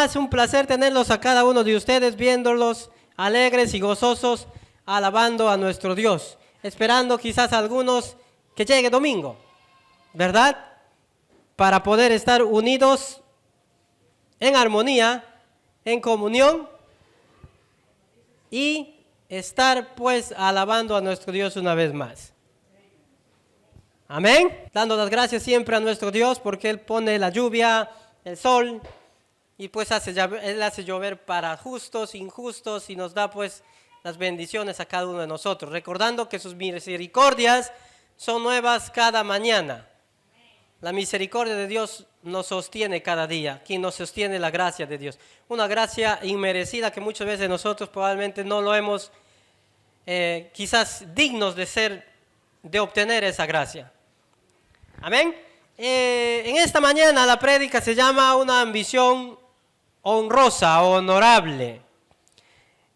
más un placer tenerlos a cada uno de ustedes, viéndolos alegres y gozosos, alabando a nuestro Dios, esperando quizás algunos que llegue domingo, ¿verdad? Para poder estar unidos en armonía, en comunión y estar pues alabando a nuestro Dios una vez más. Amén. Dando las gracias siempre a nuestro Dios porque Él pone la lluvia, el sol y pues Él hace llover para justos, injustos y nos da pues las bendiciones a cada uno de nosotros. Recordando que sus misericordias son nuevas cada mañana. La misericordia de Dios nos sostiene cada día. Quien nos sostiene la gracia de Dios. Una gracia inmerecida que muchas veces nosotros probablemente no lo hemos quizás dignos de obtener esa gracia. Amén. En esta mañana la prédica se llama una ambición honrosa o honorable.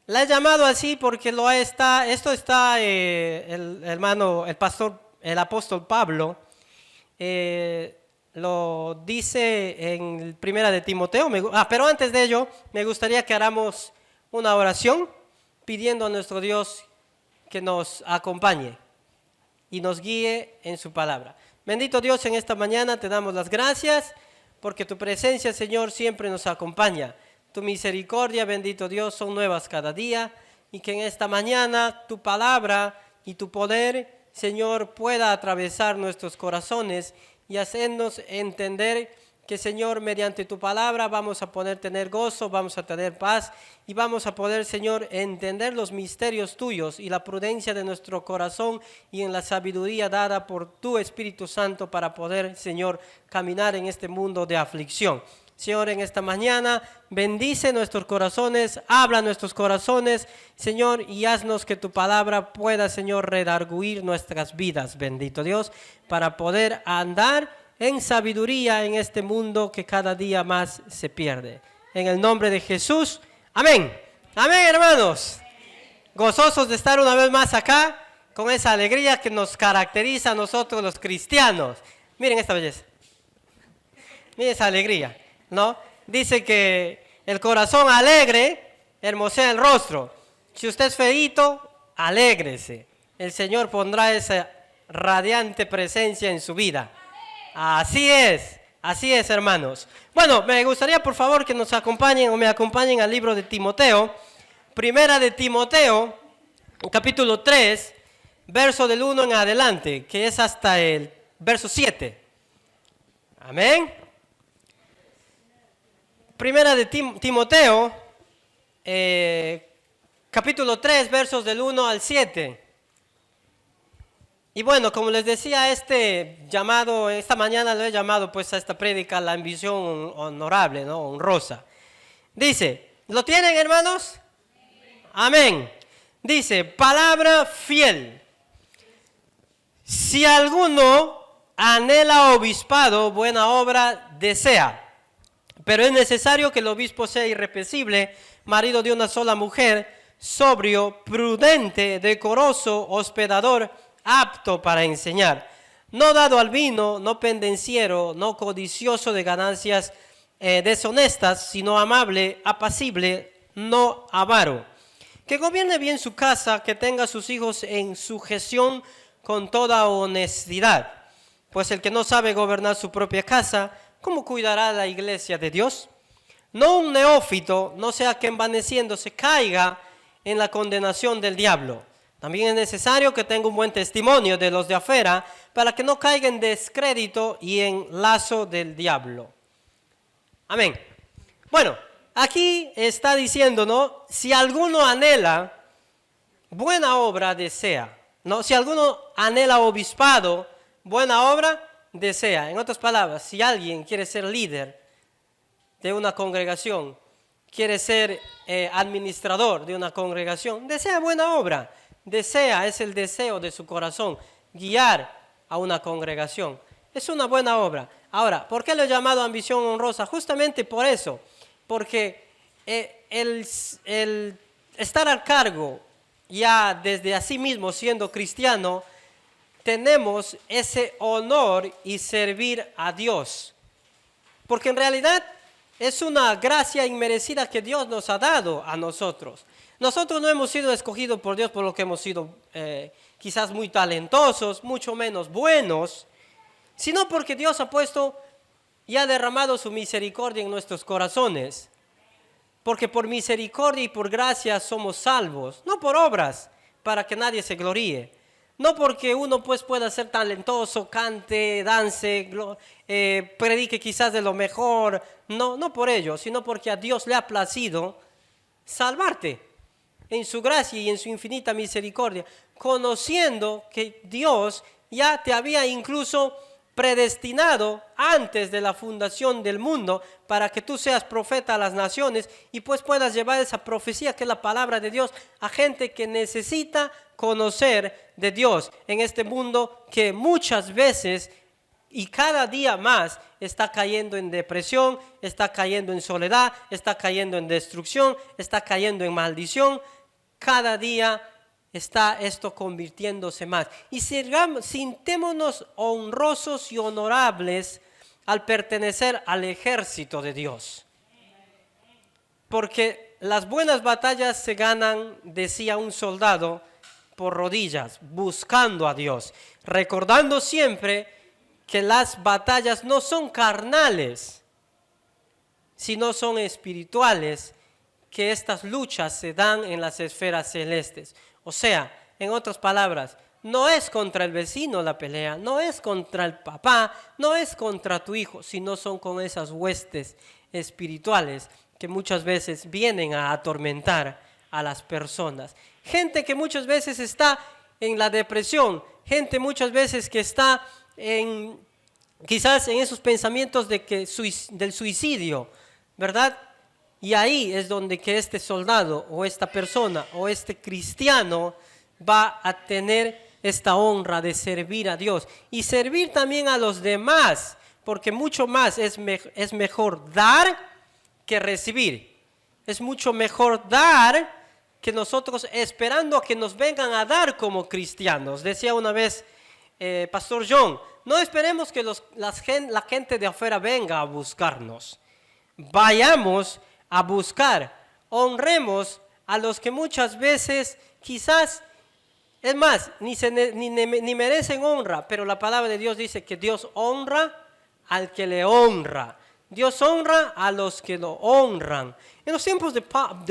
La he llamado así porque esto está el apóstol Pablo lo dice en primera de Timoteo. Pero antes de ello me gustaría que hagamos una oración pidiendo a nuestro Dios que nos acompañe y nos guíe en su palabra. Bendito Dios, en esta mañana te damos las gracias porque tu presencia, Señor, siempre nos acompaña. Tu misericordia, bendito Dios, son nuevas cada día y que en esta mañana tu palabra y tu poder, Señor, pueda atravesar nuestros corazones y hacernos entender que, Señor, mediante tu palabra vamos a poder tener gozo, vamos a tener paz y vamos a poder, Señor, entender los misterios tuyos y la prudencia de nuestro corazón y en la sabiduría dada por tu Espíritu Santo para poder, Señor, caminar en este mundo de aflicción. Señor, en esta mañana bendice nuestros corazones, habla nuestros corazones, Señor, y haznos que tu palabra pueda, Señor, redarguir nuestras vidas, bendito Dios, para poder andar en sabiduría en este mundo que cada día más se pierde. En el nombre de Jesús, amén. Amén, hermanos. Gozosos de estar una vez más acá, con esa alegría que nos caracteriza a nosotros los cristianos. Miren esta belleza. Miren esa alegría. ¿No? Dice que el corazón alegre hermosea el rostro. Si usted es feíto, alégrese. El Señor pondrá esa radiante presencia en su vida. Así es, hermanos. Bueno, me gustaría por favor que nos acompañen o me acompañen al libro de Timoteo. Primera de Timoteo, capítulo 3, verso del 1 en adelante, que es hasta el verso 7. Amén. Primera de Timoteo, capítulo 3, versos del 1 al 7. Y bueno, como les decía, esta mañana lo he llamado pues a esta prédica la ambición honorable, ¿no? Honrosa. Dice, ¿lo tienen, hermanos? Amén. Dice, palabra fiel. Si alguno anhela obispado, buena obra desea. Pero es necesario que el obispo sea irreprensible, marido de una sola mujer, sobrio, prudente, decoroso, hospedador, apto para enseñar, no dado al vino, no pendenciero, no codicioso de ganancias deshonestas, sino amable, apacible, no avaro, que gobierne bien su casa, que tenga a sus hijos en sujeción con toda honestidad, pues el que no sabe gobernar su propia casa, ¿cómo cuidará la iglesia de Dios? No un neófito, no sea que envaneciéndose caiga en la condenación del diablo. También es necesario que tenga un buen testimonio de los de afuera para que no caiga en descrédito y en lazo del diablo. Amén. Bueno, aquí está diciendo, ¿no? Si alguno anhela, buena obra desea. ¿No? Si alguno anhela obispado, buena obra desea. En otras palabras, si alguien quiere ser líder de una congregación, quiere ser administrador de una congregación, desea buena obra. Desea, es el deseo de su corazón, guiar a una congregación. Es una buena obra. Ahora, ¿por qué lo he llamado ambición honrosa? Justamente por eso, porque el estar al cargo, ya desde así mismo siendo cristiano, tenemos ese honor y servir a Dios. Porque en realidad es una gracia inmerecida que Dios nos ha dado a nosotros. Nosotros no hemos sido escogidos por Dios por lo que hemos sido quizás muy talentosos, mucho menos buenos, sino porque Dios ha puesto y ha derramado su misericordia en nuestros corazones. Porque por misericordia y por gracia somos salvos, no por obras, para que nadie se gloríe. No porque uno pues pueda ser talentoso, cante, dance, predique quizás de lo mejor, no por ello, sino porque a Dios le ha placido salvarte en su gracia y en su infinita misericordia, conociendo que Dios ya te había incluso predestinado antes de la fundación del mundo para que tú seas profeta a las naciones y pues puedas llevar esa profecía que es la palabra de Dios a gente que necesita conocer de Dios en este mundo que muchas veces y cada día más está cayendo en depresión, está cayendo en soledad, está cayendo en destrucción, está cayendo en maldición. Cada día está esto convirtiéndose más. Y sintémonos honrosos y honorables al pertenecer al ejército de Dios. Porque las buenas batallas se ganan, decía un soldado, por rodillas, buscando a Dios, recordando siempre que las batallas no son carnales, sino son espirituales, que estas luchas se dan en las esferas celestes. O sea, en otras palabras, no es contra el vecino la pelea, no es contra el papá, no es contra tu hijo, sino son con esas huestes espirituales que muchas veces vienen a atormentar a las personas. Gente que muchas veces está en la depresión, gente muchas veces que está quizás en esos pensamientos del suicidio, ¿verdad? Y ahí es donde que este soldado o esta persona o este cristiano va a tener esta honra de servir a Dios y servir también a los demás, porque mucho más es mejor dar que recibir. Es mucho mejor dar que nosotros esperando a que nos vengan a dar como cristianos. Decía una vez Pastor John, no esperemos que la gente de afuera venga a buscarnos. Vayamos a buscar, honremos a los que muchas veces quizás, es más, ni merecen honra, pero la palabra de Dios dice que Dios honra al que le honra. Dios honra a los que lo honran. En los tiempos de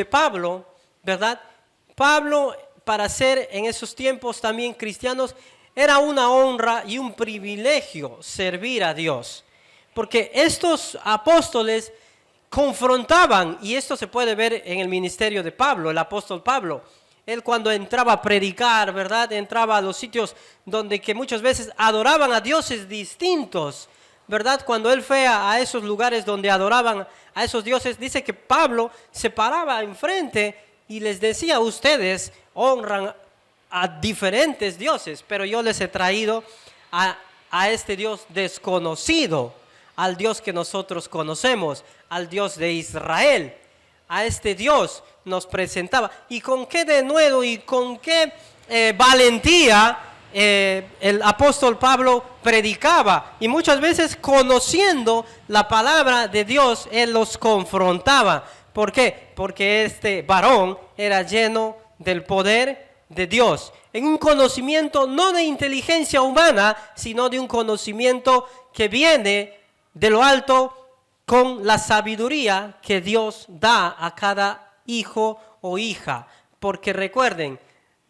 Pablo, ¿verdad? Pablo, para ser en esos tiempos también cristianos, era una honra y un privilegio servir a Dios. Porque estos apóstoles confrontaban, y esto se puede ver en el ministerio de Pablo, el apóstol Pablo. Él cuando entraba a predicar, ¿verdad? Entraba a los sitios donde que muchas veces adoraban a dioses distintos, ¿verdad? Cuando él fue a esos lugares donde adoraban a esos dioses, dice que Pablo se paraba enfrente y les decía, ustedes honran a diferentes dioses, pero yo les he traído a este Dios desconocido, al Dios que nosotros conocemos, al Dios de Israel. A este Dios nos presentaba. Y con qué denuedo y con qué valentía el apóstol Pablo predicaba. Y muchas veces conociendo la palabra de Dios, él los confrontaba. ¿Por qué? Porque este varón era lleno del poder de Dios. En un conocimiento no de inteligencia humana, sino de un conocimiento que viene de lo alto con la sabiduría que Dios da a cada hijo o hija. Porque recuerden,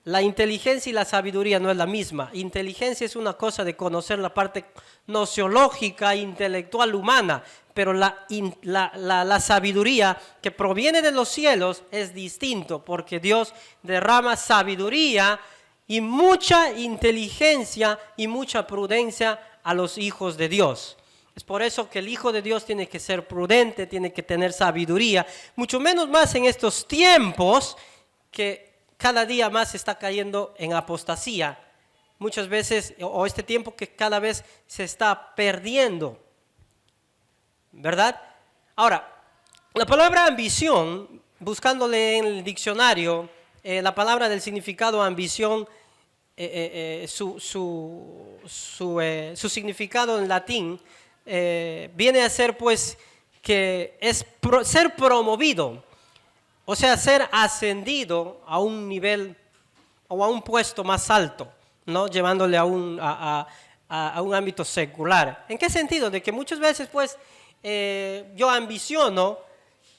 la inteligencia y la sabiduría no es la misma. Inteligencia es una cosa de conocer la parte nociológica, intelectual, humana, pero la sabiduría que proviene de los cielos es distinto, porque Dios derrama sabiduría y mucha inteligencia y mucha prudencia a los hijos de Dios. Es por eso que el Hijo de Dios tiene que ser prudente, tiene que tener sabiduría, mucho menos más en estos tiempos que cada día más se está cayendo en apostasía. Muchas veces, o este tiempo que cada vez se está perdiendo, ¿verdad? Ahora, la palabra ambición, buscándole en el diccionario, la palabra del significado ambición, su significado en latín, viene a ser pues que es ser promovido, o sea, ser ascendido a un nivel o a un puesto más alto, ¿no? Llevándole a un ámbito secular. ¿En qué sentido? De que muchas veces, pues, yo ambiciono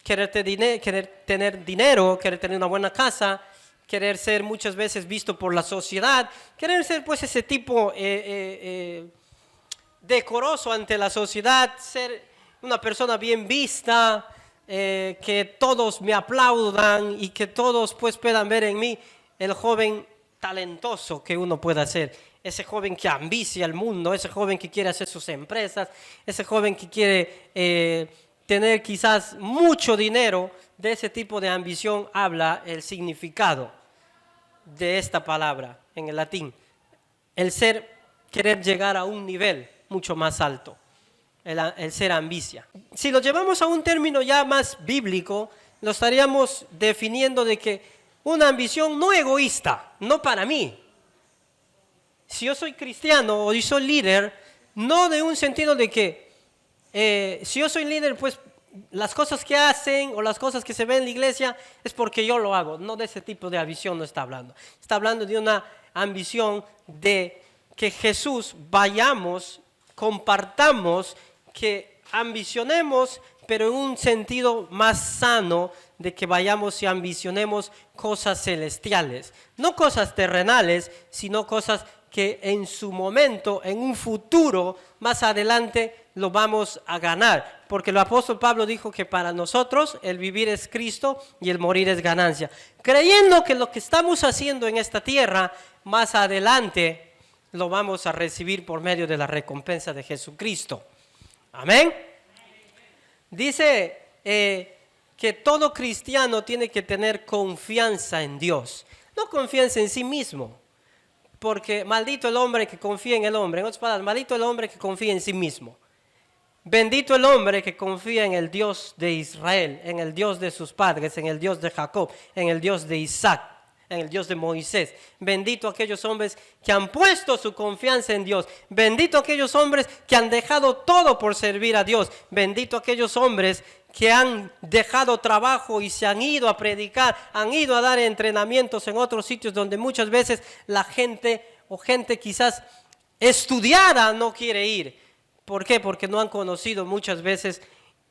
querer tener dinero, querer tener una buena casa, querer ser muchas veces visto por la sociedad, querer ser, pues, ese tipo decoroso ante la sociedad, ser una persona bien vista, que todos me aplaudan y que todos, pues, puedan ver en mí el joven talentoso que uno pueda ser, ese joven que ambicia el mundo, ese joven que quiere hacer sus empresas, ese joven que quiere tener quizás mucho dinero. De ese tipo de ambición habla el significado de esta palabra en el latín. El querer llegar a un nivel mucho más alto, el ser ambicia. Si lo llevamos a un término ya más bíblico, lo estaríamos definiendo de que una ambición no egoísta, no para mí. Si yo soy cristiano o yo soy líder, no de un sentido de que si yo soy líder, pues las cosas que hacen o las cosas que se ven en la iglesia es porque yo lo hago. No, de ese tipo de ambición no está hablando. Está hablando de una ambición de que Jesús vayamos, compartamos, que ambicionemos, pero en un sentido más sano, de que vayamos y ambicionemos cosas celestiales. No cosas terrenales, sino cosas que en su momento, en un futuro, más adelante, lo vamos a ganar. Porque el apóstol Pablo dijo que para nosotros el vivir es Cristo y el morir es ganancia. Creyendo que lo que estamos haciendo en esta tierra, más adelante, lo vamos a recibir por medio de la recompensa de Jesucristo. Amén. Dice que todo cristiano tiene que tener confianza en Dios. No confianza en sí mismo. Porque maldito el hombre que confía en el hombre. En otras palabras, maldito el hombre que confía en sí mismo. Bendito el hombre que confía en el Dios de Israel, en el Dios de sus padres, en el Dios de Jacob, en el Dios de Isaac, en el Dios de Moisés. Bendito aquellos hombres que han puesto su confianza en Dios. Bendito aquellos hombres que han dejado todo por servir a Dios. Bendito aquellos hombres que han dejado trabajo y se han ido a predicar, han ido a dar entrenamientos en otros sitios donde muchas veces la gente o gente quizás estudiada no quiere ir. ¿Por qué? Porque no han conocido muchas veces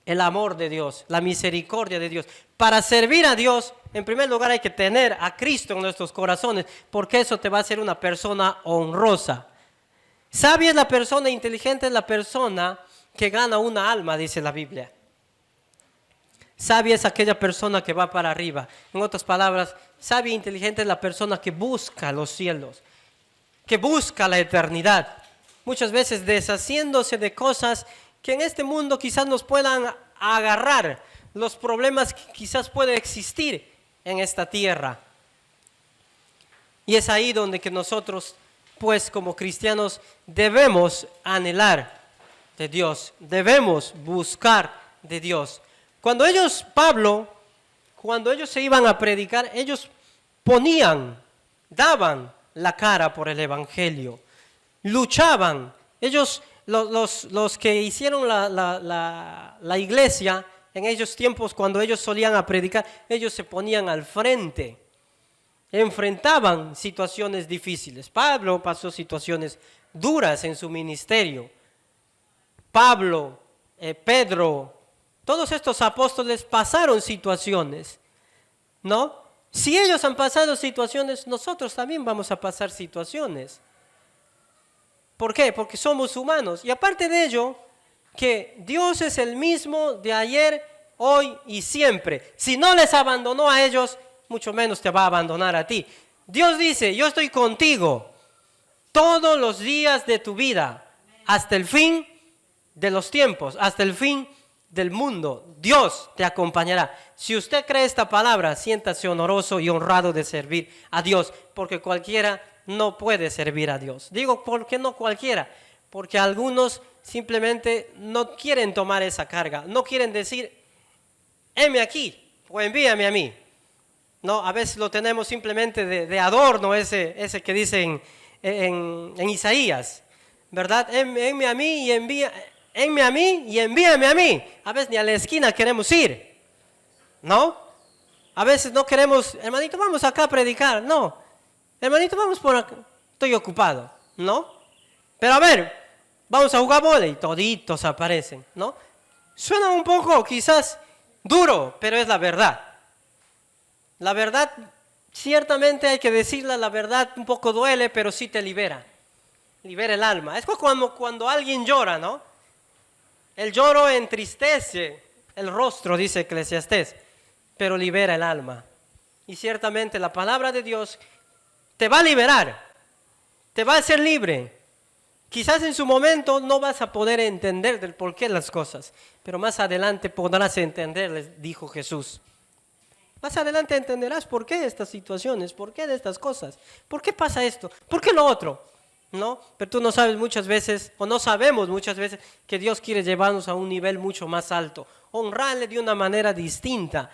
el amor de Dios, la misericordia de Dios. Para servir a Dios, en primer lugar hay que tener a Cristo en nuestros corazones, porque eso te va a hacer una persona honrosa. Sabia es la persona, inteligente es la persona que gana una alma, dice la Biblia. Sabia es aquella persona que va para arriba. En otras palabras, sabia e inteligente es la persona que busca los cielos, que busca la eternidad. Muchas veces deshaciéndose de cosas que en este mundo quizás nos puedan agarrar, los problemas que quizás pueden existir en esta tierra. Y es ahí donde que nosotros, pues como cristianos, debemos anhelar de Dios, debemos buscar de Dios. Cuando ellos se iban a predicar, ellos daban la cara por el evangelio, luchaban. Ellos, los que hicieron la iglesia en esos tiempos, cuando ellos solían a predicar, ellos se ponían al frente, enfrentaban situaciones difíciles. Pablo pasó situaciones duras en su ministerio. Pablo, Pedro, todos estos apóstoles pasaron situaciones, ¿no? Si ellos han pasado situaciones, nosotros también vamos a pasar situaciones. ¿Por qué? Porque somos humanos. Y aparte de ello, que Dios es el mismo de ayer, hoy y siempre. Si no les abandonó a ellos, mucho menos te va a abandonar a ti. Dios dice, yo estoy contigo todos los días de tu vida, hasta el fin de los tiempos, hasta el fin del mundo. Dios te acompañará. Si usted cree esta palabra, siéntase honroso y honrado de servir a Dios, porque cualquiera no puede servir a Dios. Digo, ¿por qué no cualquiera? Porque algunos simplemente no quieren tomar esa carga, no quieren decir, heme aquí o envíame a mí. No, a veces lo tenemos simplemente de adorno, ese que dicen en Isaías, ¿verdad? Heme a mí y enme a mí y envíame a mí. A veces ni a la esquina queremos ir, ¿no? A veces no queremos, hermanito, vamos acá a predicar. No, hermanito, vamos por acá. Estoy ocupado, ¿no? Pero a ver, vamos a jugar vóley. Toditos aparecen, ¿no? Suena un poco quizás duro, pero es la verdad. La verdad, ciertamente hay que decirla, la verdad un poco duele, pero sí te libera. Libera el alma. Es como cuando alguien llora, ¿no? El lloro entristece el rostro, dice Eclesiastés, pero libera el alma. Y ciertamente la palabra de Dios te va a liberar, te va a hacer libre. Quizás en su momento no vas a poder entender del porqué de las cosas, pero más adelante podrás entender, les dijo Jesús. Más adelante entenderás por qué de estas situaciones, por qué de estas cosas, por qué pasa esto, por qué lo otro, ¿no? Pero tú no sabes muchas veces, o no sabemos muchas veces, que Dios quiere llevarnos a un nivel mucho más alto, honrarle de una manera distinta,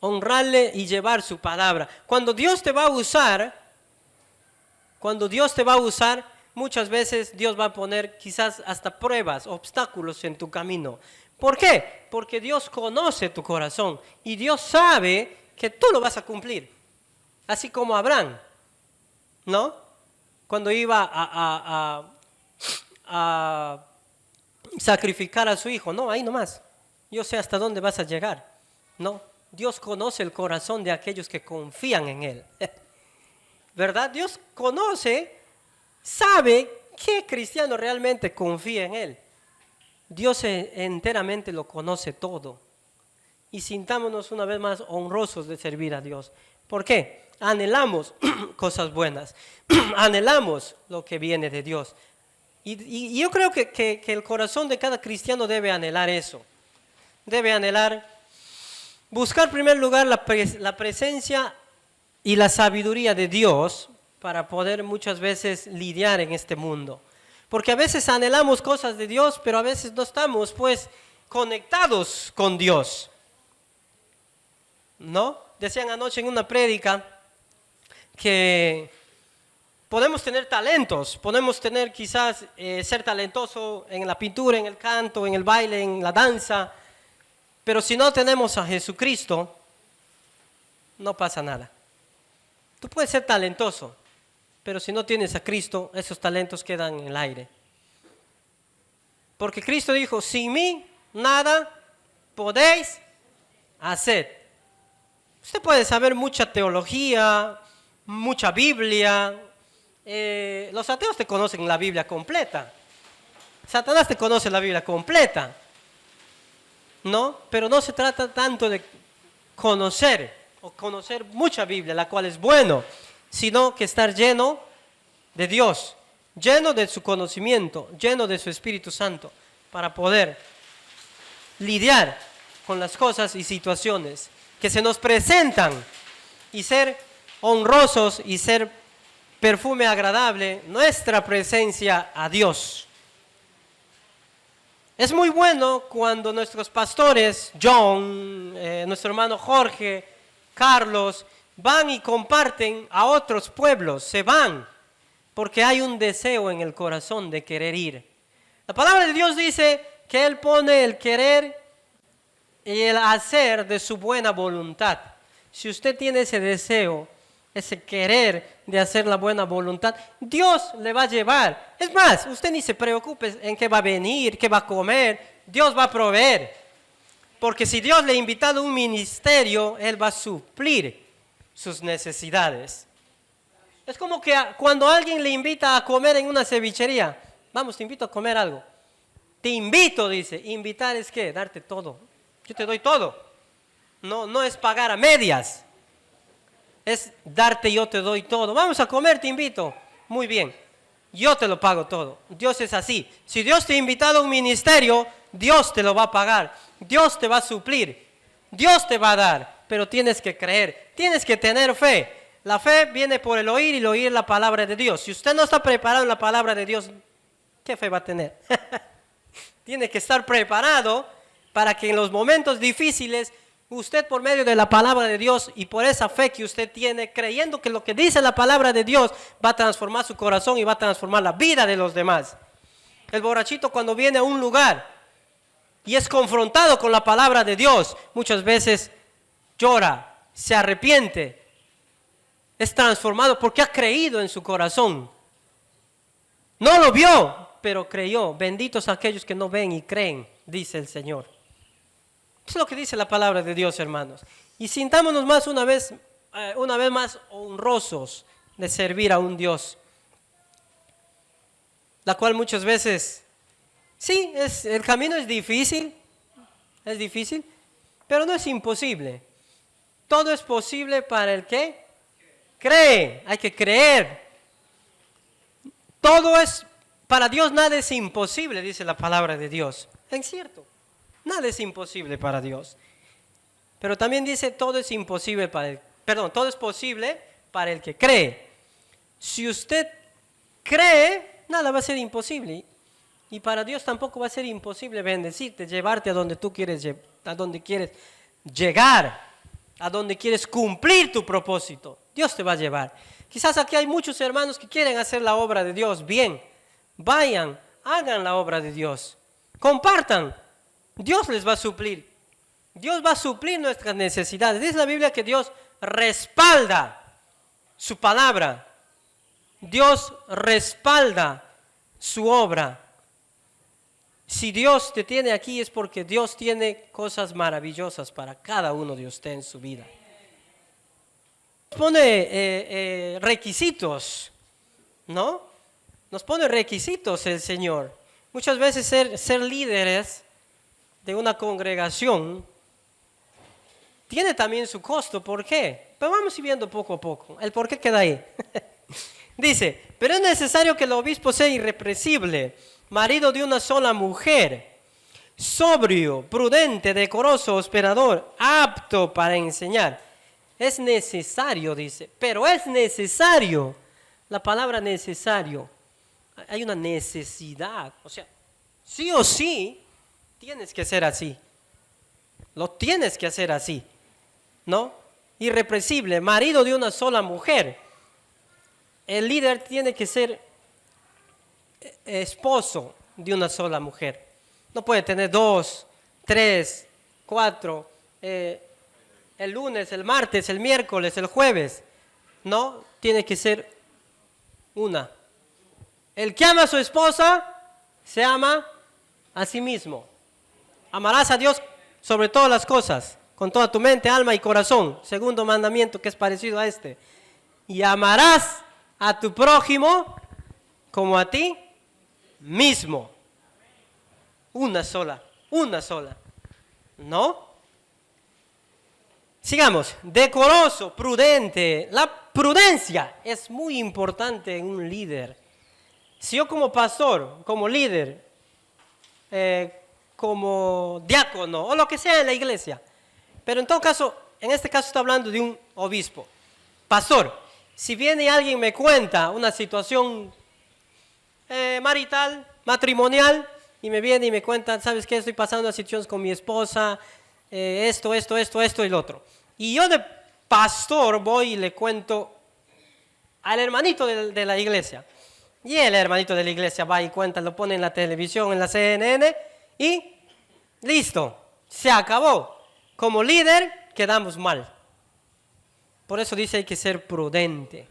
honrarle y llevar su palabra. Cuando Dios te va a usar, muchas veces Dios va a poner quizás hasta pruebas, obstáculos en tu camino. ¿Por qué? Porque Dios conoce tu corazón y Dios sabe que tú lo vas a cumplir. Así como Abraham, ¿no? Cuando iba a sacrificar a su hijo, no, ahí nomás. Yo sé hasta dónde vas a llegar, ¿no? Dios conoce el corazón de aquellos que confían en Él. ¿Verdad? Dios conoce, sabe qué cristiano realmente confía en Él. Dios enteramente lo conoce todo. Y sintámonos una vez más honrosos de servir a Dios. ¿Por qué? Anhelamos cosas buenas. Anhelamos lo que viene de Dios. Y yo creo que el corazón de cada cristiano debe anhelar eso. Debe anhelar, buscar en primer lugar la presencia y la sabiduría de Dios para poder muchas veces lidiar en este mundo. Porque a veces anhelamos cosas de Dios, pero a veces no estamos pues conectados con Dios, ¿no? Decían anoche en una prédica que podemos tener talentos, podemos tener quizás ser talentoso en la pintura, en el canto, en el baile, en la danza, pero si no tenemos a Jesucristo, no pasa nada. Tú puedes ser talentoso, pero si no tienes a Cristo, esos talentos quedan en el aire. Porque Cristo dijo, sin mí nada podéis hacer. Usted puede saber mucha teología, mucha Biblia. Los ateos te conocen la Biblia completa. Satanás te conoce la Biblia completa. ¿No? Pero no se trata tanto de conocer mucha Biblia, la cual es bueno, sino que estar lleno de Dios, lleno de su conocimiento, lleno de su Espíritu Santo, para poder lidiar con las cosas y situaciones que se nos presentan y ser honrosos y ser perfume agradable, nuestra presencia a Dios. Es muy bueno cuando nuestros pastores, John, nuestro hermano Jorge, Carlos, van y comparten a otros pueblos, se van, porque hay un deseo en el corazón de querer ir. La palabra de Dios dice que Él pone el querer y el hacer de su buena voluntad. Si usted tiene ese deseo, ese querer de hacer la buena voluntad, Dios le va a llevar. Es más, usted ni se preocupe en qué va a venir, qué va a comer, Dios va a proveer. Porque si Dios le ha invitado a un ministerio, Él va a suplir sus necesidades. Es como que cuando alguien le invita a comer en una cevichería, vamos, te invito a comer algo. Te invito, dice. Invitar es ¿qué? Darte todo. Yo te doy todo. No es pagar a medias. Es darte, yo te doy todo. Vamos a comer, te invito. Muy bien. Yo te lo pago todo. Dios es así. Si Dios te ha invitado a un ministerio, Dios te lo va a pagar. Dios te va a suplir. Dios te va a dar. Pero tienes que creer. Tienes que tener fe. La fe viene por el oír y el oír la palabra de Dios. Si usted no está preparado en la palabra de Dios, ¿qué fe va a tener? Tiene que estar preparado para que en los momentos difíciles usted por medio de la palabra de Dios y por esa fe que usted tiene, creyendo que lo que dice la palabra de Dios va a transformar su corazón y va a transformar la vida de los demás. El borrachito cuando viene a un lugar y es confrontado con la palabra de Dios, muchas veces llora, se arrepiente, es transformado porque ha creído en su corazón. No lo vio, pero creyó. Benditos aquellos que no ven y creen, dice el Señor. Es lo que dice la palabra de Dios, hermanos. Y sintámonos más una vez más honrosos de servir a un Dios, la cual muchas veces, sí, el camino es difícil, pero no es imposible. Todo es posible para el que cree. Hay que creer. Todo es, para Dios nada es imposible, dice la palabra de Dios. Es cierto, nada es imposible para Dios. Pero también dice todo es imposible todo es posible para el que cree. Si usted cree, nada va a ser imposible. Y para Dios tampoco va a ser imposible bendecirte, llevarte a donde tú quieres, a donde quieres llegar, a donde quieres cumplir tu propósito. Dios te va a llevar. Quizás aquí hay muchos hermanos que quieren hacer la obra de Dios bien. Vayan, hagan la obra de Dios. Compartan. Dios les va a suplir. Dios va a suplir nuestras necesidades. Dice la Biblia que Dios respalda su palabra. Dios respalda su obra. Si Dios te tiene aquí es porque Dios tiene cosas maravillosas para cada uno de ustedes en su vida. Nos pone requisitos, ¿no? Nos pone requisitos el Señor. Muchas veces ser líderes de una congregación tiene también su costo. ¿Por qué? Pero vamos viendo poco a poco. El por qué queda ahí. Dice, pero es necesario que el obispo sea irreprensible, marido de una sola mujer, sobrio, prudente, decoroso, hospedador, apto para enseñar. Es necesario, dice, pero es necesario. La palabra necesario, hay una necesidad. O sea, sí o sí, tienes que ser así. Lo tienes que hacer así, ¿no? Irreprensible, marido de una sola mujer. El líder tiene que ser esposo de una sola mujer. No puede tener 2, 3, 4, el lunes, el martes, el miércoles, el jueves. No, tiene que ser una. El que ama a su esposa, se ama a sí mismo. Amarás a Dios sobre todas las cosas, con toda tu mente, alma y corazón. Segundo mandamiento que es parecido a este. Y amarás a tu prójimo como a ti mismo. Una sola. ¿No? Sigamos. Decoroso, prudente. La prudencia es muy importante en un líder. Si yo como pastor, como líder, como diácono o lo que sea en la iglesia, pero en todo caso, en este caso está hablando de un obispo, pastor. Si viene alguien y me cuenta una situación marital, matrimonial, y me viene y me cuenta, ¿sabes qué? Estoy pasando situaciones con mi esposa, esto y lo otro. Y yo de pastor voy y le cuento al hermanito de la iglesia. Y el hermanito de la iglesia va y cuenta, lo pone en la televisión, en la CNN, y listo, se acabó. Como líder quedamos mal. Por eso dice hay que ser prudente.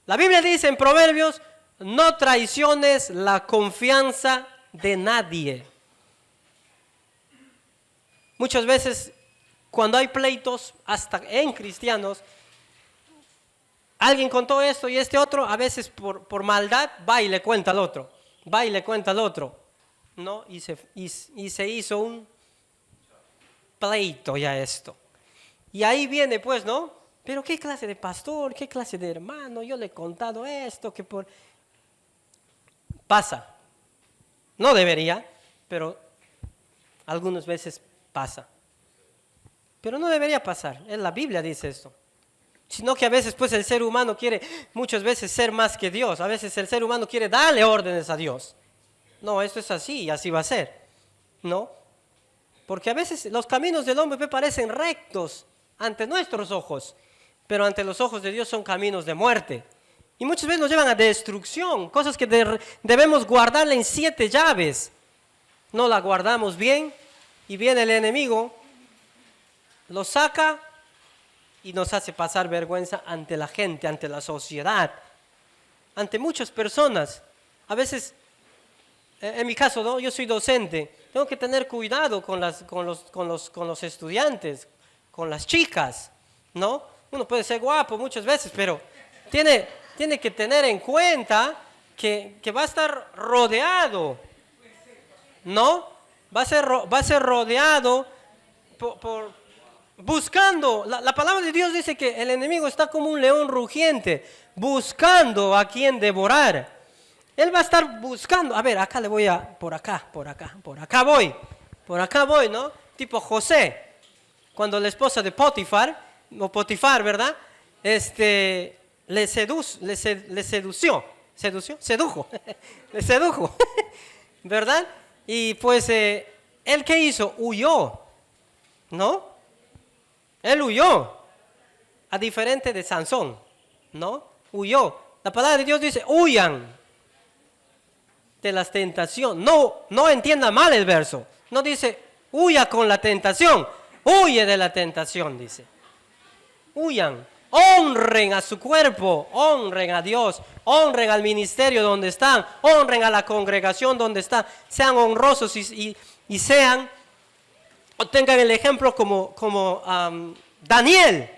La Biblia dice en Proverbios, no traiciones la confianza de nadie. Muchas veces cuando hay pleitos, hasta en cristianos, alguien contó esto y este otro, a veces por maldad va y le cuenta al otro, ¿no? Y se hizo un pleito ya esto. Y ahí viene pues, ¿no? Pero qué clase de pastor, qué clase de hermano, yo le he contado esto, que por... Pasa. No debería, pero algunas veces pasa. Pero no debería pasar, la Biblia dice esto. Sino que a veces pues el ser humano quiere muchas veces ser más que Dios. A veces el ser humano quiere darle órdenes a Dios. No, esto es así y así va a ser. ¿No? Porque a veces los caminos del hombre parecen rectos ante nuestros ojos, pero ante los ojos de Dios son caminos de muerte. Y muchas veces nos llevan a destrucción, cosas que debemos guardarla en 7 llaves. No la guardamos bien y viene el enemigo, lo saca y nos hace pasar vergüenza ante la gente, ante la sociedad, ante muchas personas. A veces, en mi caso, ¿no? Yo soy docente, tengo que tener cuidado con los estudiantes, con las chicas, ¿no? Uno puede ser guapo muchas veces, pero tiene que tener en cuenta que va a estar rodeado, ¿no? Va a ser rodeado por buscando. La palabra de Dios dice que el enemigo está como un león rugiente, buscando a quien devorar. Él va a estar buscando, a ver, acá le voy por acá voy, ¿no? Tipo José, cuando la esposa de Potifar, ¿verdad? Le sedujo, ¿verdad? Y pues, ¿él qué hizo? Huyó, ¿no? Él huyó, a diferente de Sansón, ¿no? Huyó. La palabra de Dios dice, huyan de las tentaciones. No entienda mal el verso. No dice, huya con la tentación. Huye de la tentación, dice. Huyan. Honren a su cuerpo, honren a Dios, honren al ministerio donde están, honren a la congregación donde están. Sean honrosos y sean, o tengan el ejemplo como Daniel.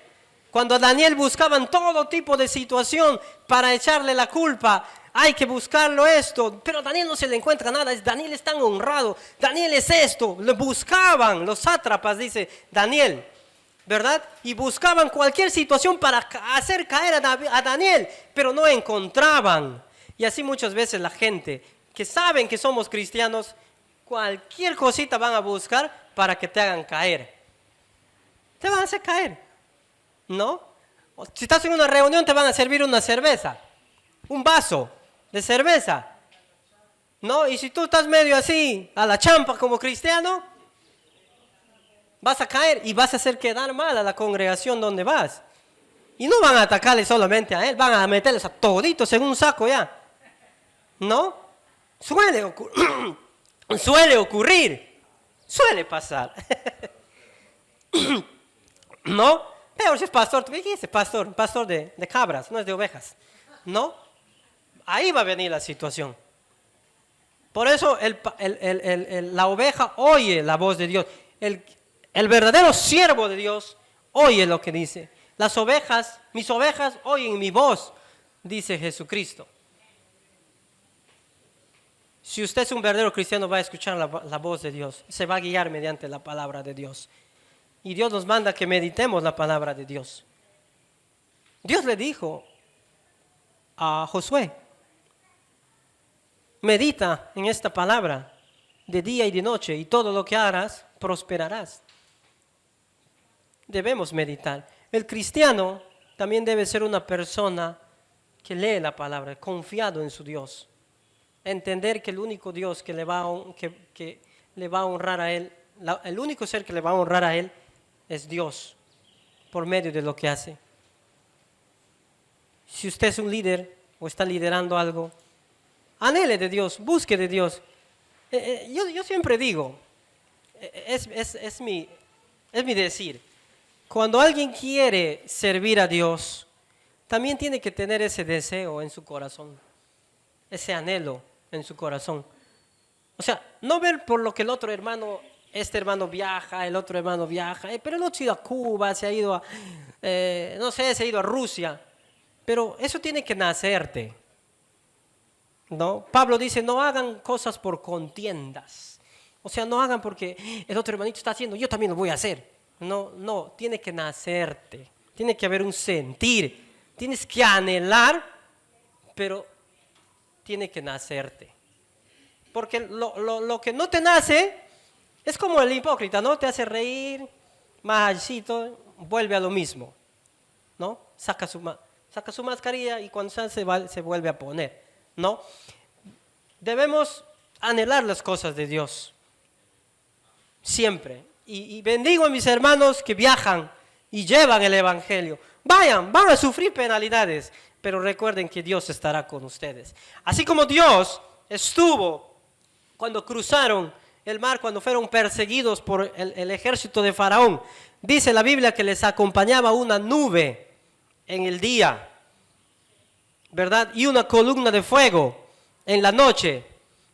Cuando a Daniel buscaban todo tipo de situación para echarle la culpa, hay que buscarlo esto, pero a Daniel no se le encuentra nada. Daniel es tan honrado, Daniel es esto. Lo buscaban los sátrapas, dice Daniel, ¿verdad? Y buscaban cualquier situación para hacer caer a Daniel, pero no encontraban. Y así muchas veces la gente que saben que somos cristianos, cualquier cosita van a buscar para que te hagan caer. Te van a hacer caer, ¿no? Si estás en una reunión te van a servir una cerveza, un vaso de cerveza, ¿no? Y si tú estás medio así, a la champa como cristiano, vas a caer y vas a hacer quedar mal a la congregación donde vas. Y no van a atacarle solamente a él, van a meterles a toditos en un saco ya, ¿no? Suele ocurrir, suele pasar. ¿No? Pero si es pastor, ¿qué dice pastor? Pastor de cabras, no es de ovejas, ¿no? Ahí va a venir la situación. Por eso la oveja oye la voz de Dios. El verdadero siervo de Dios oye lo que dice. Mis ovejas oyen mi voz, dice Jesucristo. Si usted es un verdadero cristiano, va a escuchar la voz de Dios. Se va a guiar mediante la palabra de Dios. Y Dios nos manda que meditemos la palabra de Dios. Dios le dijo a Josué, medita en esta palabra de día y de noche, y todo lo que harás, prosperarás. Debemos meditar. El cristiano también debe ser una persona que lee la palabra, confiado en su Dios. Entender que el único Dios que le va a honrar a Él, el único ser que le va a honrar a Él es Dios, por medio de lo que hace. Si usted es un líder o está liderando algo, anhele de Dios, busque de Dios. Yo siempre digo, es mi decir, cuando alguien quiere servir a Dios, también tiene que tener ese deseo en su corazón, ese anhelo en su corazón. O sea, no ver por lo que el otro hermano, este hermano viaja, el otro hermano viaja, pero el otro se ha ido a Cuba, se ha ido a, se ha ido a Rusia. Pero eso tiene que nacerte, ¿no? Pablo dice, no hagan cosas por contiendas. O sea, no hagan porque el otro hermanito está haciendo, yo también lo voy a hacer. No, tiene que nacerte. Tiene que haber un sentir. Tienes que anhelar, pero tiene que nacerte. Porque lo que no te nace es como el hipócrita, ¿no? Te hace reír, más allicito, vuelve a lo mismo, ¿no? Saca su mascarilla y cuando se vuelve a poner, ¿no? Debemos anhelar las cosas de Dios, siempre. Y bendigo a mis hermanos que viajan y llevan el evangelio. Van a sufrir penalidades, pero recuerden que Dios estará con ustedes. Así como Dios estuvo cuando cruzaron el mar, cuando fueron perseguidos por el ejército de Faraón. Dice la Biblia que les acompañaba una nube en el día, ¿verdad? Y una columna de fuego en la noche.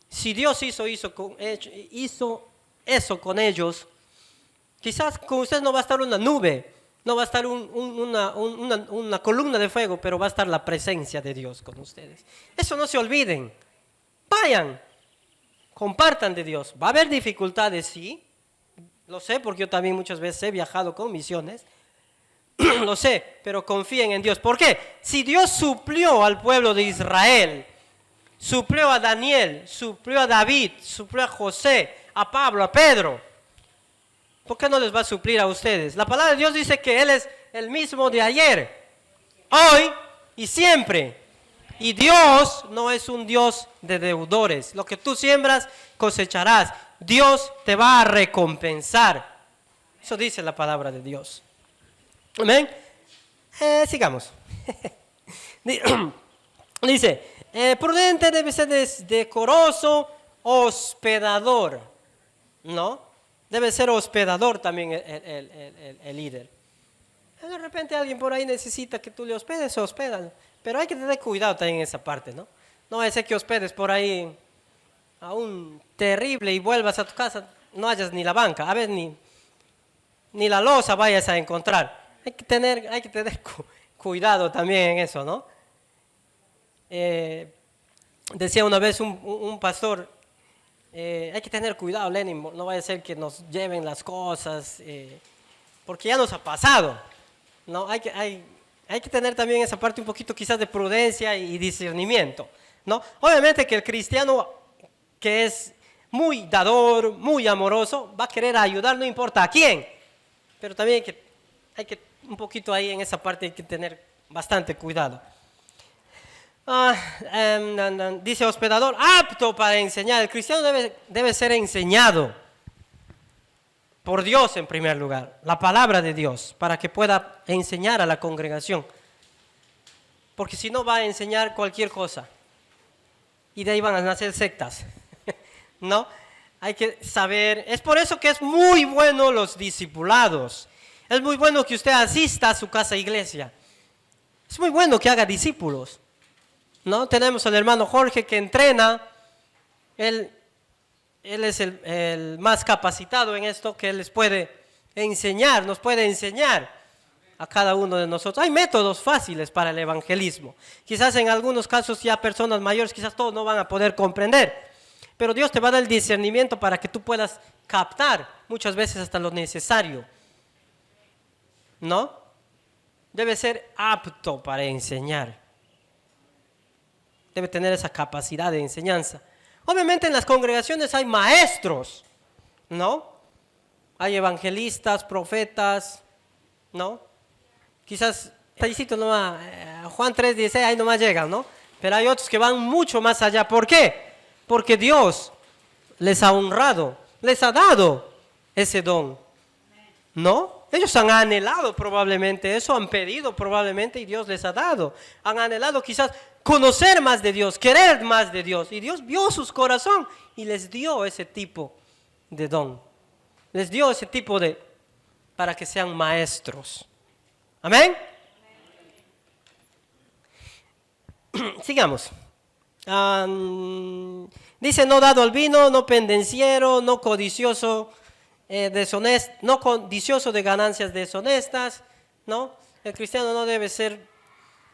Si Dios hizo eso con ellos, quizás con ustedes no va a estar una nube, no va a estar una columna de fuego, pero va a estar la presencia de Dios con ustedes. Eso no se olviden. Vayan, compartan de Dios. Va a haber dificultades, sí. Lo sé, porque yo también muchas veces he viajado con misiones. Lo sé, pero confíen en Dios. ¿Por qué? Si Dios suplió al pueblo de Israel, suplió a Daniel, suplió a David, suplió a José, a Pablo, a Pedro, ¿por qué no les va a suplir a ustedes? La palabra de Dios dice que Él es el mismo de ayer, hoy y siempre. Y Dios no es un Dios de deudores. Lo que tú siembras, cosecharás. Dios te va a recompensar. Eso dice la palabra de Dios. Amén. Sigamos. Dice, prudente debe ser decoroso, hospedador. ¿No? Debe ser hospedador también el líder. De repente alguien por ahí necesita que tú le hospedes, se hospedan. Pero hay que tener cuidado también en esa parte, ¿no? No es que hospedes por ahí a un terrible y vuelvas a tu casa, no hayas ni la banca, a ver, ni la loza vayas a encontrar. Hay que tener cuidado también en eso, ¿no? Decía una vez un pastor, hay que tener cuidado, Lenin, no vaya a ser que nos lleven las cosas, porque ya nos ha pasado, ¿no? Hay que tener también esa parte un poquito quizás de prudencia y discernimiento, ¿no? Obviamente que el cristiano que es muy dador, muy amoroso, va a querer ayudar, no importa a quién, pero también hay que un poquito ahí en esa parte hay que tener bastante cuidado. Dice hospedador, apto para enseñar. El cristiano debe ser enseñado por Dios en primer lugar, la palabra de Dios, para que pueda enseñar a la congregación. Porque si no va a enseñar cualquier cosa y de ahí van a nacer sectas, ¿no? Hay que saber, es por eso que es muy bueno los discipulados. Es muy bueno que usted asista a su casa iglesia. Es muy bueno que haga discípulos, ¿no? Tenemos al hermano Jorge que entrena, él es el más capacitado en esto, que él les puede enseñar, nos puede enseñar a cada uno de nosotros. Hay métodos fáciles para el evangelismo. Quizás en algunos casos ya personas mayores, quizás todos no van a poder comprender, pero Dios te va a dar el discernimiento para que tú puedas captar muchas veces hasta lo necesario, ¿no? Debe ser apto para enseñar. Debe tener esa capacidad de enseñanza. Obviamente en las congregaciones hay maestros, ¿no? Hay evangelistas, profetas, ¿no? Quizás, nomás, Juan 3:16, ahí nomás llegan, ¿no? Pero hay otros que van mucho más allá. ¿Por qué? Porque Dios les ha honrado, les ha dado ese don, ¿no? Ellos han anhelado probablemente eso, han pedido probablemente y Dios les ha dado. Han anhelado quizás conocer más de Dios, querer más de Dios. Y Dios vio sus corazones y les dio ese tipo de don. Les dio ese tipo para que sean maestros. Amén. Sigamos. Dice, no dado al vino, no pendenciero, no codicioso, no codicioso de ganancias deshonestas, ¿no? El cristiano no debe ser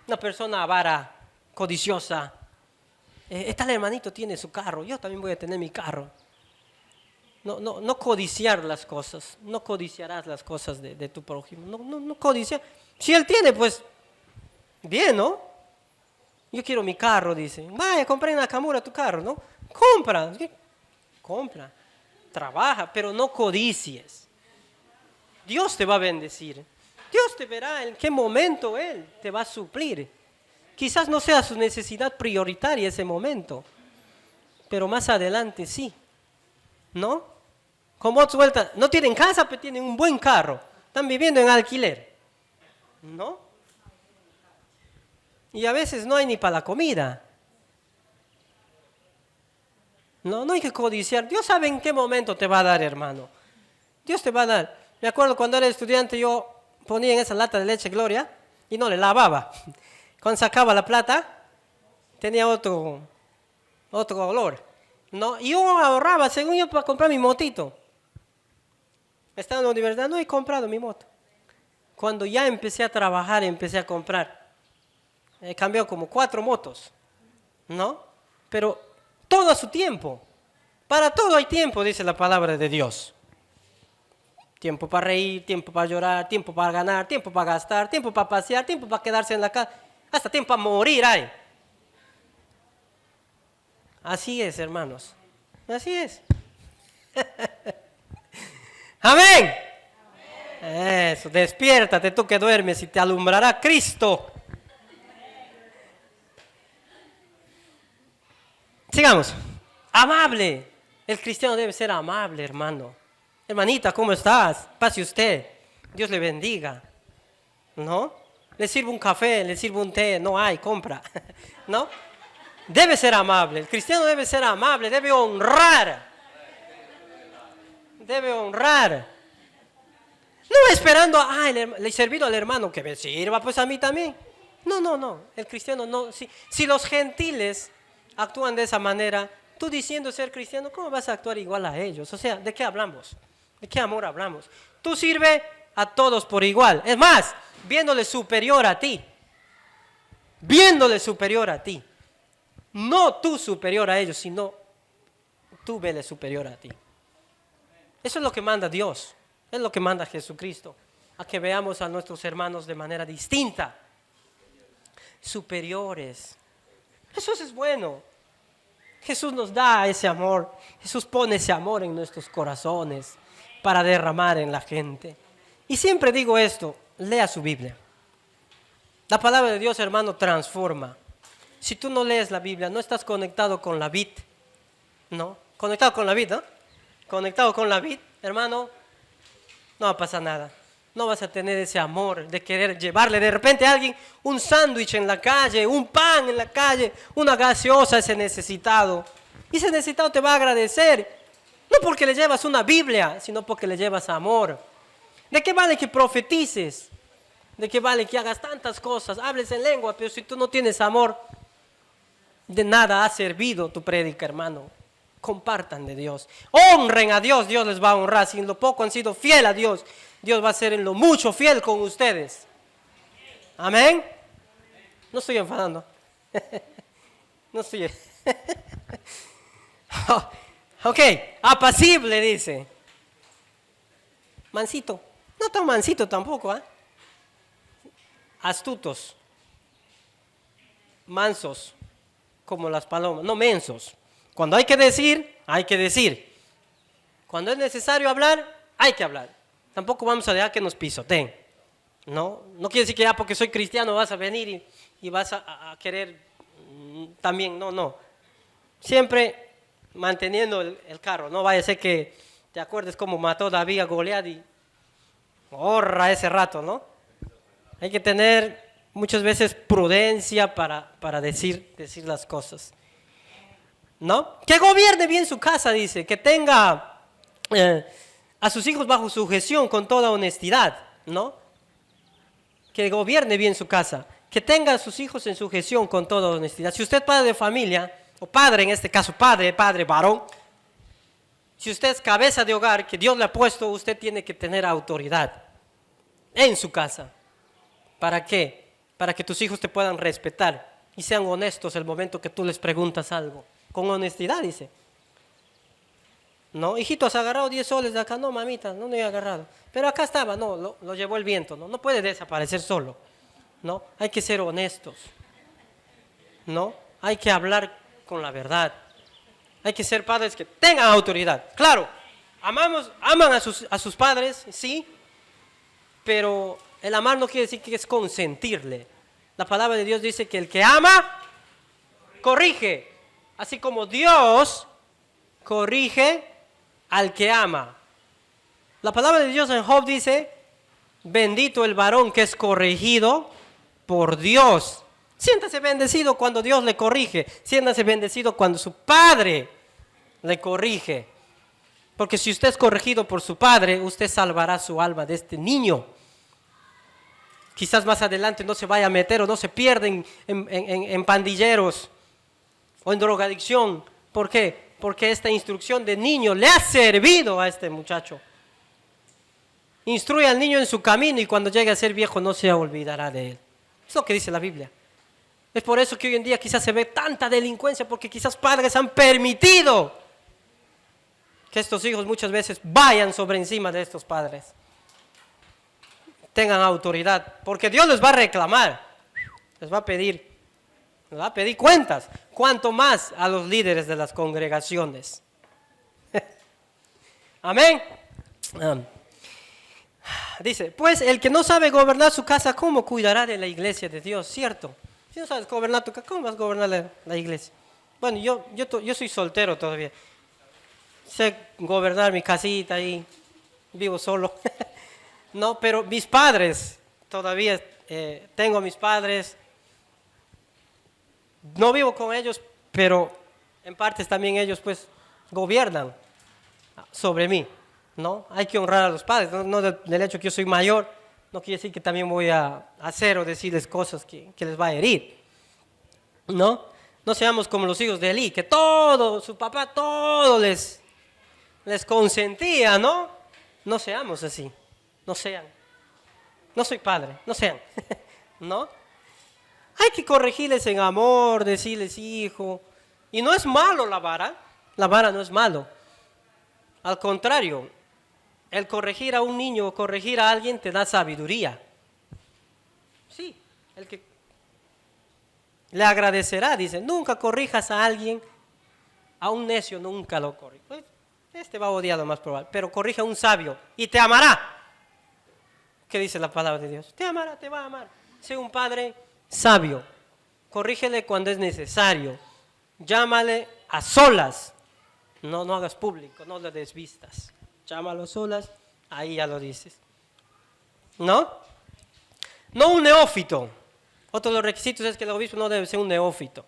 una persona avara, codiciosa. Tal hermanito tiene su carro, yo también voy a tener mi carro. No codiciar las cosas, no codiciarás las cosas de tu prójimo, no codiciar. Si él tiene, pues, bien, ¿no? Yo quiero mi carro, dice. Vaya, compra en Nakamura tu carro, ¿no? Compra, trabaja, pero no codicies. Dios te va a bendecir. Dios te verá en qué momento Él te va a suplir. Quizás no sea su necesidad prioritaria ese momento, pero más adelante sí, ¿no? Como otros vueltas, no tienen casa, pero tienen un buen carro. Están viviendo en alquiler, ¿no? Y a veces no hay ni para la comida. No hay que codiciar. Dios sabe en qué momento te va a dar, hermano. Dios te va a dar. Me acuerdo cuando era estudiante, yo ponía en esa lata de leche Gloria y no le lavaba. Cuando sacaba la plata, tenía otro olor. ¿No? Y yo ahorraba, según yo, para comprar mi motito. Estaba en la universidad, no he comprado mi moto. Cuando ya empecé a trabajar, empecé a comprar. He cambiado como 4 motos, ¿no? Pero todo a su tiempo. Para todo hay tiempo, dice la palabra de Dios. Tiempo para reír, tiempo para llorar, tiempo para ganar, tiempo para gastar, tiempo para pasear, tiempo para quedarse en la casa. Hasta tiempo para morir hay. Así es, hermanos. Así es. Amén. Eso, despiértate tú que duermes y te alumbrará Cristo. Sigamos. Amable. El cristiano debe ser amable, hermano. Hermanita, ¿cómo estás? Pase usted. Dios le bendiga. ¿No? Le sirvo un café, le sirvo un té. No hay, compra. ¿No? Debe ser amable. El cristiano debe ser amable, debe honrar. Debe honrar. No esperando, le he servido al hermano, que me sirva pues a mí también. No. El cristiano no. Si los gentiles actúan de esa manera, tú diciendo ser cristiano, ¿cómo vas a actuar igual a ellos? O sea, ¿de qué hablamos? ¿De qué amor hablamos? Tú sirve a todos por igual. Es más, viéndole superior a ti. Viéndole superior a ti. No tú superior a ellos, sino tú vele superior a ti. Eso es lo que manda Dios. Es lo que manda Jesucristo. A que veamos a nuestros hermanos de manera distinta. Superiores. Jesús es bueno. Jesús nos da ese amor. Jesús pone ese amor en nuestros corazones para derramar en la gente. Y siempre digo esto, lea su Biblia. La palabra de Dios, hermano, transforma. Si tú no lees la Biblia, no estás conectado con la vid. ¿No? Conectado con la vid, ¿no? Conectado con la vid, hermano, no va a pasar nada. No vas a tener ese amor de querer llevarle de repente a alguien un sándwich en la calle, un pan en la calle, una gaseosa a ese necesitado. Y ese necesitado te va a agradecer. No porque le llevas una Biblia, sino porque le llevas amor. ¿De qué vale que profetices? ¿De qué vale que hagas tantas cosas? Hables en lengua, pero si tú no tienes amor, de nada ha servido tu prédica, hermano. Compartan de Dios. Honren a Dios, Dios les va a honrar. Si en lo poco han sido fiel a Dios, Dios va a ser en lo mucho fiel con ustedes. Amén. No estoy enfadando. No estoy. Ok, apacible dice. Mansito. No tan mansito tampoco, ¿eh? Astutos. Mansos. Como las palomas. No mensos. Cuando hay que decir, hay que decir. Cuando es necesario hablar, hay que hablar. Tampoco vamos a dejar que nos pisoteen. No quiere decir que ya porque soy cristiano vas a venir y vas a querer también. No. Siempre manteniendo el carro. No vaya a ser que te acuerdes cómo mató David a Goliat y horra ese rato, ¿no? Hay que tener muchas veces prudencia para decir las cosas. ¿No? Que gobierne bien su casa, dice, que tenga a sus hijos bajo sujeción con toda honestidad, ¿no? Que gobierne bien su casa, que tenga a sus hijos en sujeción con toda honestidad. Si usted es padre de familia, o padre en este caso, padre, varón, si usted es cabeza de hogar que Dios le ha puesto, usted tiene que tener autoridad en su casa. ¿Para qué? Para que tus hijos te puedan respetar y sean honestos el momento que tú les preguntas algo. Con honestidad, dice. No, hijito, ¿has agarrado 10 soles de acá? No, mamita, no he agarrado. Pero acá estaba, no, lo llevó el viento, no puede desaparecer solo. No, hay que ser honestos. No, hay que hablar con la verdad. Hay que ser padres que tengan autoridad. Claro, aman a sus padres, sí, pero el amar no quiere decir que es consentirle. La palabra de Dios dice que el que ama, corrige. Así como Dios corrige al que ama. La palabra de Dios en Job dice, bendito el varón que es corregido por Dios. Siéntase bendecido cuando Dios le corrige. Siéntase bendecido cuando su padre le corrige. Porque si usted es corregido por su padre, usted salvará su alma de este niño. Quizás más adelante no se vaya a meter o no se pierda en pandilleros o en drogadicción. ¿Por qué? Porque esta instrucción de niño le ha servido a este muchacho. Instruye al niño en su camino y cuando llegue a ser viejo no se olvidará de él. Es lo que dice la Biblia. Es por eso que hoy en día quizás se ve tanta delincuencia, porque quizás padres han permitido que estos hijos muchas veces vayan sobre encima de estos padres. Tengan autoridad, porque Dios les va a reclamar, les va a pedir cuentas, cuanto más a los líderes de las congregaciones. Amén. Dice, pues el que no sabe gobernar su casa, ¿cómo cuidará de la iglesia de Dios? ¿Cierto? Si no sabes gobernar tu casa, ¿cómo vas a gobernar la iglesia? Bueno, yo soy soltero todavía. Sé gobernar mi casita ahí, vivo solo. No, pero mis padres, todavía tengo a mis padres. No vivo con ellos, pero en partes también ellos pues gobiernan sobre mí, ¿no? Hay que honrar a los padres, no del hecho que yo soy mayor, no quiere decir que también voy a hacer o decirles cosas que les va a herir, ¿no? No seamos como los hijos de Elí, que su papá todo les consentía, ¿no? No seamos así, no sean. No soy padre, no sean, ¿no? Hay que corregirles en amor, decirles hijo. Y no es malo la vara no es malo. Al contrario, el corregir a un niño o corregir a alguien te da sabiduría. Sí, el que le agradecerá, dice, nunca corrijas a alguien, a un necio nunca lo corrijas. Pues, este va a odiar lo más probable, pero corrige a un sabio y te amará. ¿Qué dice la palabra de Dios? Te amará, te va a amar. Sé un padre sabio. Corrígele cuando es necesario. Llámale a solas. No hagas público, no lo desvistas. Llámalo a solas, ahí ya lo dices. ¿No? No un neófito. Otro de los requisitos es que el obispo no debe ser un neófito.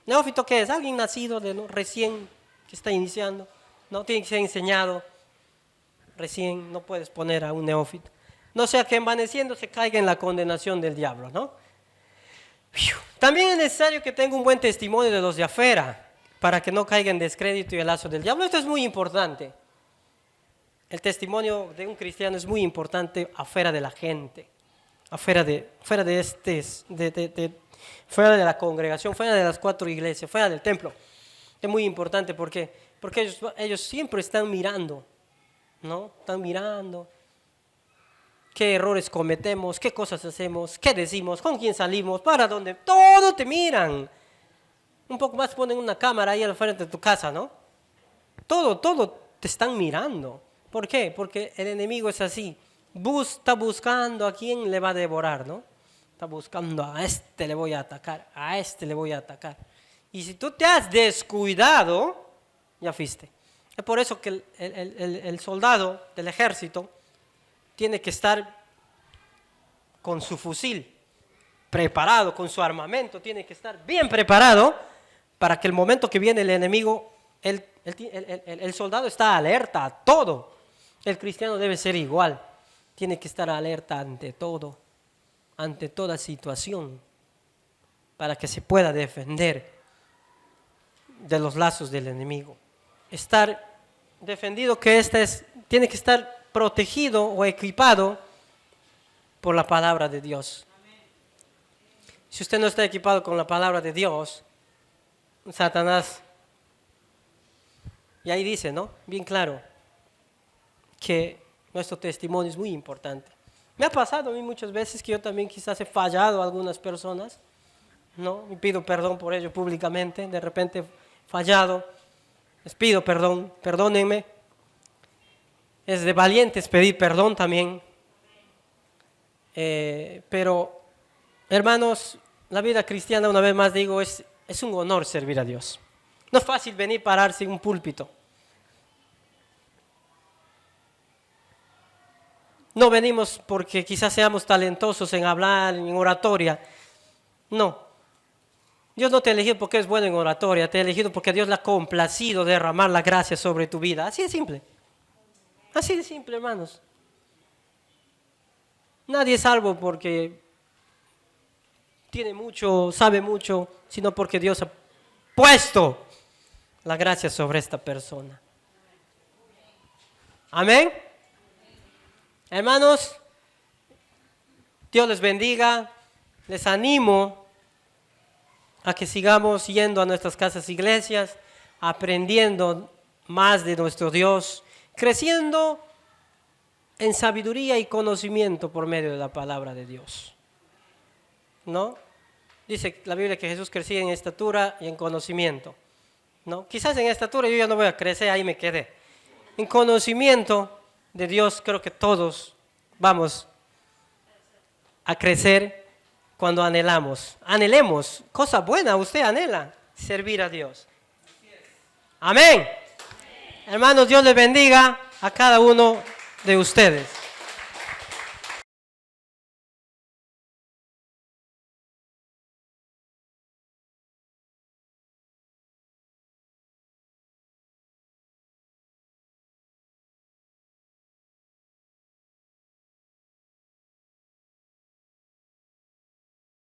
¿Neófito qué es? Alguien nacido recién, que está iniciando. No tiene que ser enseñado. Recién no puedes poner a un neófito. No sea que envaneciendo se caiga en la condenación del diablo, ¿no? También es necesario que tenga un buen testimonio de los de afuera, para que no caiga en descrédito y el lazo del diablo. Esto es muy importante. El testimonio de un cristiano es muy importante afuera de la gente, fuera de la congregación, fuera de las 4 iglesias, fuera del templo. Es muy importante porque ellos siempre están mirando, ¿no? Están mirando qué errores cometemos, qué cosas hacemos, qué decimos, con quién salimos, para dónde. Todo te miran. Un poco más ponen una cámara ahí al frente de tu casa, ¿no? Todo te están mirando. ¿Por qué? Porque el enemigo es así. Está buscando a quién le va a devorar, ¿no? Está buscando a este le voy a atacar, a este le voy a atacar. Y si tú te has descuidado, ya fuiste. Es por eso que el soldado del ejército tiene que estar con su fusil preparado, con su armamento, tiene que estar bien preparado para que el momento que viene el enemigo, el soldado está alerta a todo. El cristiano debe ser igual, tiene que estar alerta ante todo, ante toda situación, para que se pueda defender de los lazos del enemigo. Estar defendido, que tiene que estar protegido o equipado por la palabra de Dios. Si usted no está equipado con la palabra de Dios, Satanás, y ahí dice, ¿no? Bien claro, que nuestro testimonio es muy importante. Me ha pasado a mí muchas veces que yo también quizás he fallado a algunas personas, ¿no? Y pido perdón por ello públicamente, de repente he fallado, les pido perdón, perdónenme. Es de valientes pedir perdón también. Pero, hermanos, la vida cristiana, una vez más digo, es un honor servir a Dios. No es fácil venir a pararse en un púlpito. No venimos porque quizás seamos talentosos en hablar, en oratoria. No, Dios no te ha elegido porque es bueno en oratoria, te ha elegido porque Dios le ha complacido derramar la gracia sobre tu vida. Así de simple. Así de simple, hermanos. Nadie es salvo porque tiene mucho, sabe mucho, sino porque Dios ha puesto la gracia sobre esta persona. Amén. Hermanos, Dios les bendiga. Les animo a que sigamos yendo a nuestras casas iglesias, aprendiendo más de nuestro Dios, creciendo en sabiduría y conocimiento por medio de la palabra de Dios. ¿No? Dice la Biblia que Jesús crecía en estatura y en conocimiento. ¿No? Quizás en estatura yo ya no voy a crecer, ahí me quedé. En conocimiento de Dios creo que todos vamos a crecer cuando anhelamos. Anhelemos, cosa buena, usted anhela servir a Dios. Amén. Hermanos, Dios les bendiga a cada uno de ustedes.